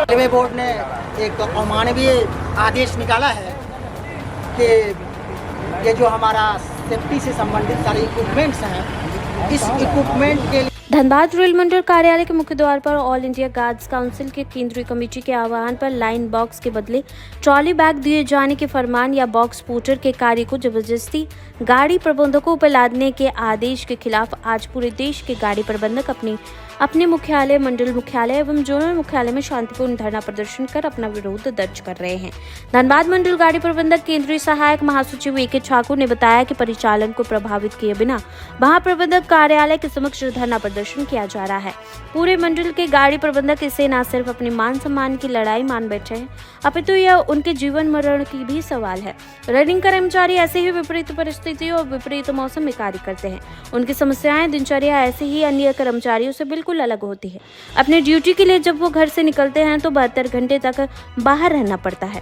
Railway board ने एक अमानवीय आदेश निकाला है कि ये जो हमारा सेफ्टी से संबंधित सारे इक्विपमेंट्स हैं, इस इक्विपमेंट के लिए धनबाद रेल मंडल कार्यालय के मुख्य द्वार पर ऑल इंडिया गार्ड्स काउंसिल के केंद्रीय कमेटी के आह्वान पर लाइन बॉक्स के बदले ट्रॉली बैग दिए जाने के फरमान या बॉक्स पोर्टर के कार्य को जबरदस्ती गाड़ी प्रबंधकों पर लादने के आदेश के खिलाफ आज पूरे देश के गाड़ी प्रबंधक अपने मुख्यालय, मंडल मुख्यालय एवं जोनल मुख्यालय में शांतिपूर्ण धरना प्रदर्शन कर अपना विरोध दर्ज कर रहे हैं। धनबाद मंडल गाड़ी प्रबंधक केंद्रीय सहायक महासचिव ए.के. ठाकुर ने बताया कि परिचालन को प्रभावित किए बिना महाप्रबंधक कार्यालय के समक्ष धरना प्रदर्शन किया जा रहा है। पूरे मंडल के गाड़ी प्रबंधक इसे न सिर्फ अपने मान सम्मान की लड़ाई मान बैठे हैं, अपितु यह उनके जीवन मरण की भी सवाल है। रनिंग कर्मचारी ऐसे ही विपरीत परिस्थितियों और विपरीत मौसम में कार्य करते हैं। उनकी समस्याएं दिनचर्या ऐसे ही अन्य कर्मचारियों से बिल्कुल अलग होती है। अपने ड्यूटी के लिए जब वो घर से निकलते हैं तो 72 घंटे तक बाहर रहना पड़ता है।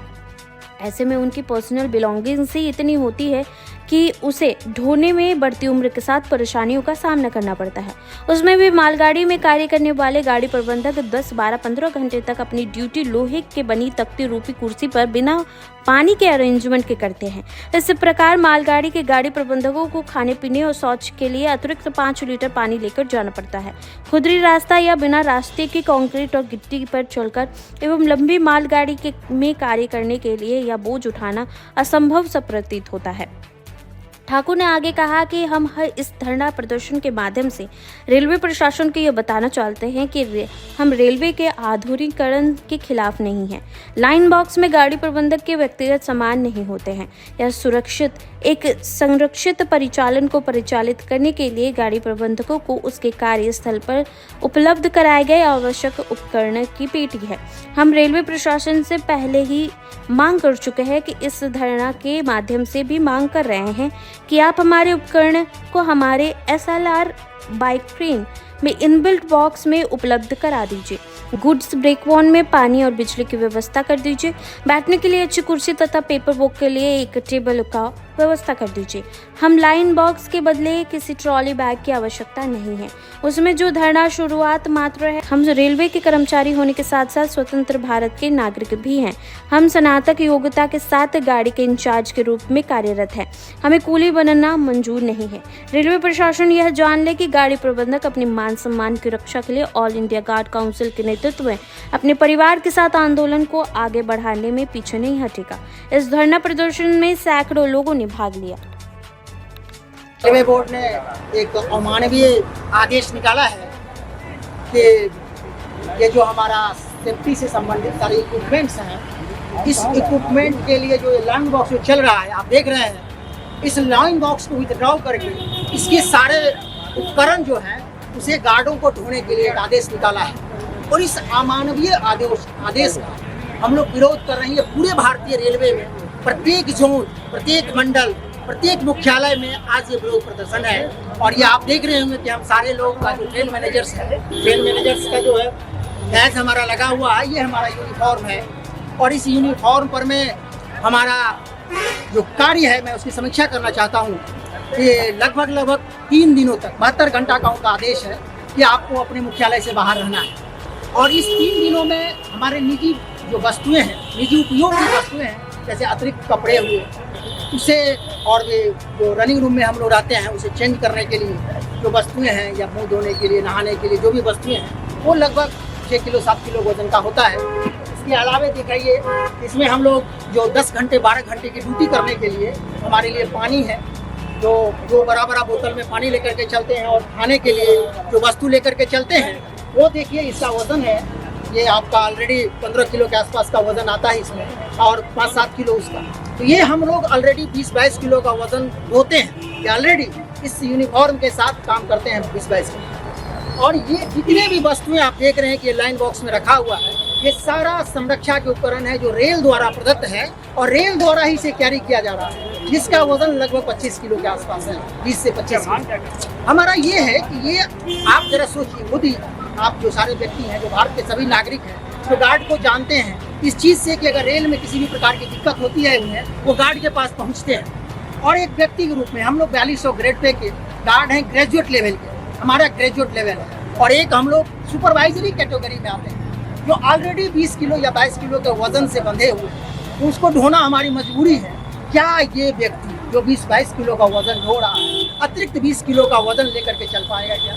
ऐसे में उनकी पर्सनल बिलोंगिंग्स ही इतनी होती है कि उसे ढोने में बढ़ती उम्र के साथ परेशानियों का सामना करना पड़ता है। उसमें भी मालगाड़ी में कार्य करने वाले गाड़ी प्रबंधक 10, 12, 15 घंटे तक अपनी ड्यूटी लोहे के बनी तख्ती रूपी कुर्सी पर बिना पानी के अरेंजमेंट के करते हैं। इस प्रकार मालगाड़ी के गाड़ी प्रबंधकों को खाने पीने और शौच के लिए अतिरिक्त 5 लीटर पानी लेकर जाना पड़ता है। खुदरी रास्ता या बिना रास्ते के कंक्रीट और गिट्टी पर चलकर एवं लंबी मालगाड़ी में कार्य करने के लिए या बोझ उठाना असंभव सा प्रतीत होता है। ठाकुर ने आगे कहा कि हम इस धरना प्रदर्शन के माध्यम से रेलवे प्रशासन को यह बताना चाहते हैं कि हम रेलवे के आधुनिकीकरण के खिलाफ नहीं हैं। लाइन बॉक्स में गाड़ी प्रबंधक के व्यक्तिगत सामान नहीं होते हैं। यह सुरक्षित एक संरक्षित परिचालन को परिचालित करने के लिए गाड़ी प्रबंधकों को उसके कार्यस्थल पर उपलब्ध कराए गए आवश्यक उपकरण की पेटी है। हम रेलवे प्रशासन से पहले ही मांग कर चुके हैं कि इस धरना के माध्यम से भी मांग कर रहे हैं कि आप हमारे उपकरण को हमारे SLR बाइक ट्रेन में इनबिल्ट बॉक्स में उपलब्ध करा दीजिए। गुड्स ब्रेकवॉन में पानी और बिजली की व्यवस्था कर दीजिए। बैठने के लिए अच्छी कुर्सी तथा पेपर बुक के लिए एक टेबल का व्यवस्था कर दीजिए। हम लाइन बॉक्स के बदले किसी ट्रॉली बैग की आवश्यकता नहीं है। उसमें जो धरना शुरुआत मात्र है। हम रेलवे के कर्मचारी होने के साथ साथ स्वतंत्र भारत के नागरिक भी हैं। हम स्नातक योग्यता के साथ गाड़ी के इंचार्ज के रूप में कार्यरत हैं। हमें कूली बनना मंजूर नहीं है। रेलवे प्रशासन यह जान ले कि गाड़ी प्रबंधक अपने मान सम्मान की रक्षा के लिए ऑल इंडिया गार्ड काउंसिल के नेतृत्व में अपने परिवार के साथ आंदोलन को आगे बढ़ाने में पीछे नहीं हटेगा। इस धरना प्रदर्शन में सैकड़ों लोगों ने भाग लिया। रेलवे बोर्ड ने एक अमानवीय आदेश निकाला है कि ये जो हमारा सेफ्टी से संबंधित सारे इक्विपमेंट्स हैं, इस इक्विपमेंट के लिए जो लाइन बॉक्स जो चल रहा है, आप देख रहे हैं, इस लाइन बॉक्स को विथड्रॉ करके इसके सारे उपकरण जो हैं उसे गार्डों को ढोने के लिए एक आदेश निकाला है। और इस अमानवीय आदेश का हम लोग विरोध कर रहे हैं। पूरे भारतीय रेलवे में प्रत्येक जोन, प्रत्येक मंडल, प्रत्येक मुख्यालय में आज ये विरोध प्रदर्शन है। और ये आप देख रहे होंगे कि हम सारे लोग का जो ट्रेन मैनेजर्स का जो है बैच हमारा लगा हुआ है, ये हमारा यूनिफॉर्म है। और इस यूनिफॉर्म पर में हमारा जो कार्य है, मैं उसकी समीक्षा करना चाहता हूँ कि लगभग 3 दिनों तक 72 घंटा का उनका आदेश है कि आपको अपने मुख्यालय से बाहर रहना है। और इस 3 दिनों में हमारे निजी जो वस्तुएं हैं, निजी उपयोग की वस्तुएं हैं, जैसे अतिरिक्त कपड़े हुए, उसे और भी जो रनिंग रूम में हम लोग रहते हैं उसे चेंज करने के लिए जो वस्तुएं हैं, या मुंह धोने के लिए, नहाने के लिए जो भी वस्तुएं हैं, वो लगभग 6 किलो 7 किलो वजन का होता है। इसके अलावा दिखाइए, इसमें हम लोग जो 10 घंटे 12 घंटे की ड्यूटी करने के लिए हमारे लिए पानी है, जो बड़ा बोतल में पानी लेकर के चलते हैं। और खाने के लिए जो वस्तु लेकर के चलते हैं, वो देखिए इसका वजन है, ये आपका ऑलरेडी 15 किलो के आसपास का वजन आता है इसमें, और 5-7 किलो उसका। तो ये हम लोग ऑलरेडी 20-22 किलो का वजन ढोते हैं। ये ऑलरेडी इस यूनिफॉर्म के साथ काम करते हैं 20-22 किलो। और ये जितने भी वस्तुएं आप देख रहे हैं कि लाइन बॉक्स में रखा हुआ है, ये सारा संरक्षा के उपकरण है जो रेल द्वारा प्रदत्त है और रेल द्वारा ही से कैरी किया जा रहा है, जिसका वजन लगभग 25 किलो के आसपास है, 20 से 25 किलो। हमारा ये है कि ये आप जरा सोचिए, खुद ही आप जो सारे व्यक्ति हैं, जो भारत के सभी नागरिक हैं, जो गार्ड को जानते हैं इस चीज़ से कि अगर रेल में किसी भी प्रकार की दिक्कत होती है उन्हें, वो गार्ड के पास पहुंचते हैं। और एक व्यक्ति के रूप में हम लोग 4200 ग्रेड पे के गार्ड हैं, ग्रेजुएट लेवल के, हमारा ग्रेजुएट लेवल है, और एक हम लोग सुपरवाइजरी कैटेगरी में आते हैं जो ऑलरेडी 20 किलो या 22 किलो के वजन से बंधे हुए हैं, तो उसको ढोना हमारी मजबूरी है। क्या ये व्यक्ति जो 20-22 किलो का वजन ढो रहा है अतिरिक्त 20 किलो का वजन लेकर के चल पाएगा क्या?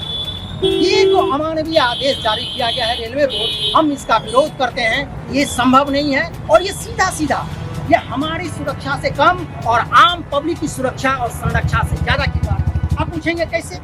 ये जो अमानवीय आदेश जारी किया गया है रेलवे बोर्ड, हम इसका विरोध करते हैं। ये संभव नहीं है, और ये सीधा सीधा ये हमारी सुरक्षा से कम और आम पब्लिक की सुरक्षा और संरक्षा से ज्यादा की बात है। आप पूछेंगे कैसे?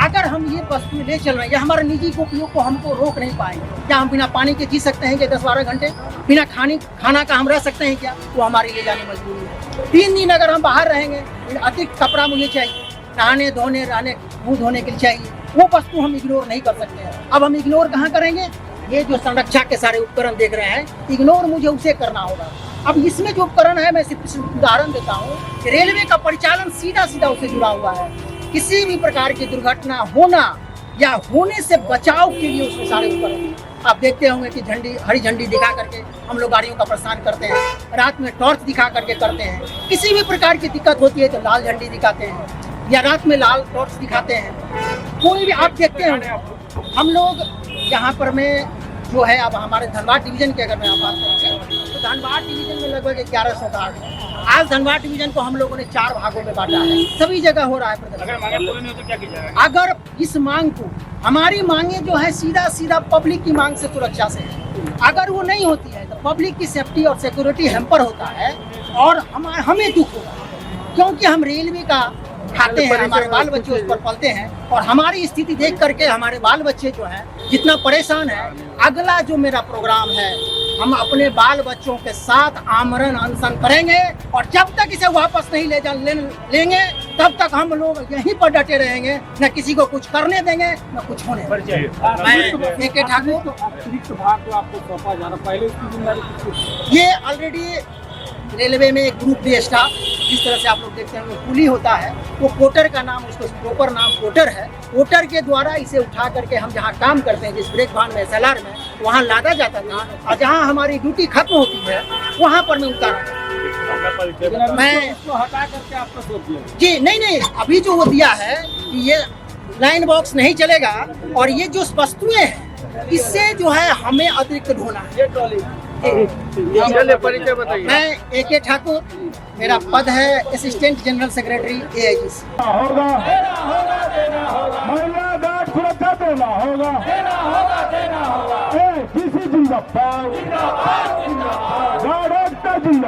अगर हम ये वस्तु ले चल रहे हैं, ये हमारे निजी उपयोग को हमको रोक नहीं पाएंगे क्या? हम बिना पानी के जी सकते हैं क्या 10-12 घंटे? बिना खाना का हम रह सकते हैं क्या? वो हमारी ले जाने मजबूरी है। 3 दिन अगर हम बाहर रहेंगे, अतिरिक्त कपड़ा मुझे चाहिए, नहाने धोने रहने मुँह धोने के लिए चाहिए, वो वस्तु हम इग्नोर नहीं कर सकते हैं। अब हम इग्नोर कहाँ करेंगे? ये जो संरक्षा के सारे उपकरण देख रहे हैं, इग्नोर मुझे उसे करना होगा। अब इसमें जो उपकरण है, मैं सिर्फ उदाहरण देता हूँ, रेलवे का परिचालन सीधा सीधा उससे जुड़ा हुआ है। किसी भी प्रकार की दुर्घटना होना या होने से बचाव के लिए उसमें सारे उपकरण। आप देखते होंगे कि हरी झंडी दिखा करके हम लोग गाड़ियों का प्रस्थान करते हैं, रात में टॉर्च दिखा करके करते हैं। किसी भी प्रकार की दिक्कत होती है तो लाल झंडी दिखाते हैं या रात में लाल टॉर्च दिखाते हैं। कोई भी आप देखते हैं, हम लोग यहाँ पर में जो है, अब हमारे धनबाद डिवीजन की अगर मैं आप बात करूँ तो धनबाद डिवीजन में लगभग 1100 कार्ड है। आज धनबाद डिवीजन को हम लोगों ने 4 भागों में बांटा है। सभी जगह हो रहा है प्रदर्शन। अगर मांगे पूरी नहीं हो तो क्या की जाएगा? अगर इस मांग को, हमारी मांगे जो है सीधा सीधा पब्लिक की मांग से सुरक्षा से है, अगर वो नहीं होती है तो पब्लिक की सेफ्टी और सिक्योरिटी हैम्पर होता है, और हमें दुख होगा क्योंकि हम रेलवे का खाते हैं, हमारे बाल बच्चे उस पर पलते हैं, और हमारी स्थिति देख करके हमारे बाल बच्चे जो है जितना परेशान है। अगला जो मेरा प्रोग्राम है, हम अपने बाल बच्चों के साथ आमरण अनशन करेंगे, और जब तक इसे वापस नहीं लेंगे तब तक हम लोग यहीं पर डटे रहेंगे, न किसी को कुछ करने देंगे न कुछ होने देंगे। मैं ए.के. ठाकुर, अतिरिक्त भाग तो आपको सौंपा जा रहा, पहले उसकी जिम्मेदारी ये ऑलरेडी रेलवे में एक ग्रुप डी स्टाफ, जिस तरह से आप लोग देखते हैं वो कुली होता है, वो पोर्टर का नाम, उसको प्रॉपर नाम पोर्टर है। पोर्टर के द्वारा इसे उठा करके हम जहाँ काम करते हैं, जिस ब्रेक वाहन में SLR में, वहाँ लादा जाता था, और जहाँ हमारी ड्यूटी खत्म होती है वहाँ पर मैं उतारा। मैं उसको हटा करके आपको सौंप दिया जी नहीं, अभी जो वो दिया है कि ये लाइन बॉक्स नहीं चलेगा, और ये जो वस्तुएं हैं इससे जो है हमें अतिरिक्त ढोना है। ये ट्रॉली परिचय बताइए। मैं ए.के. ठाकुर, मेरा पद है असिस्टेंट जनरल सेक्रेटरी AIG। होगा महिला गार्ड सुरक्षा देना होगा, किसी जिंदाबाद, गार्ड जिंदाबाद।